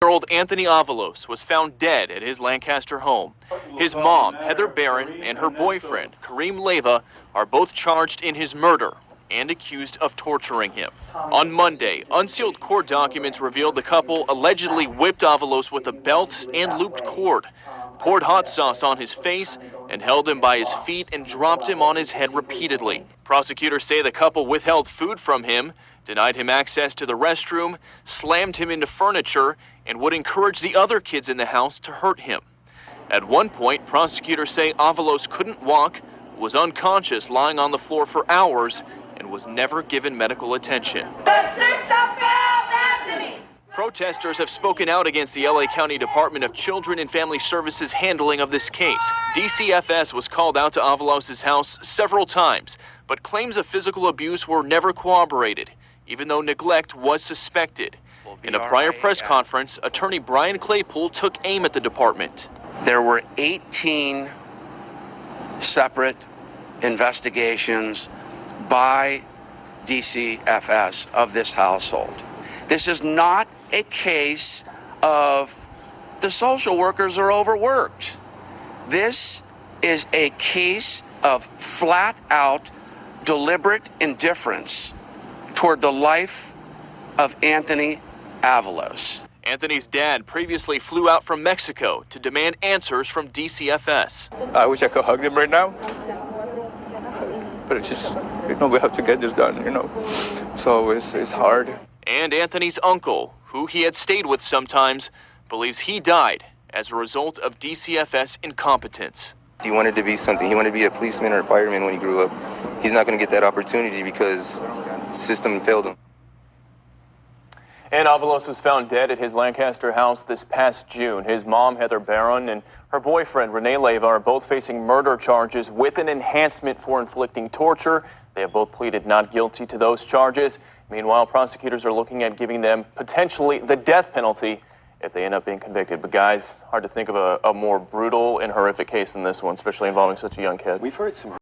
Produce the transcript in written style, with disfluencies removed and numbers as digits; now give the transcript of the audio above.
Year-old Anthony Avalos was found dead at his Lancaster home. His mom, Heather Barron, and her boyfriend, Kareem Leyva, are both charged in his murder and accused of torturing him. On Monday, unsealed court documents revealed the couple allegedly whipped Avalos with a belt and looped cord, poured hot sauce on his face, and held him by his feet and dropped him on his head repeatedly. Prosecutors say the couple withheld food from him, denied him access to the restroom, slammed him into furniture, and would encourage the other kids in the house to hurt him. At one point, prosecutors say Avalos couldn't walk, was unconscious lying on the floor for hours, and was never given medical attention. The system failed Anthony! Protesters have spoken out against the LA County Department of Children and Family Services handling of this case. DCFS was called out to Avalos' house several times, but claims of physical abuse were never corroborated, even though neglect was suspected. In a prior press conference, attorney Brian Claypool took aim at the department. There were 18 separate investigations by DCFS of this household. This is not a case of the social workers are overworked. This is a case of flat out deliberate indifference toward the life of Anthony Avalos. Anthony's dad previously flew out from Mexico to demand answers from DCFS. I wish I could hug him right now, but it's just, we have to get this done, so it's hard. And Anthony's uncle, who he had stayed with sometimes, believes he died as a result of DCFS incompetence. He wanted to be something. He wanted to be a policeman or a fireman when he grew up. He's not going to get that opportunity because the system failed him. And Avalos was found dead at his Lancaster house this past June. His mom, Heather Barron, and her boyfriend, Renee Leyva, are both facing murder charges with an enhancement for inflicting torture. They have both pleaded not guilty to those charges. Meanwhile, prosecutors are looking at giving them potentially the death penalty if they end up being convicted. But guys, hard to think of a more brutal and horrific case than this one, especially involving such a young kid. We've heard some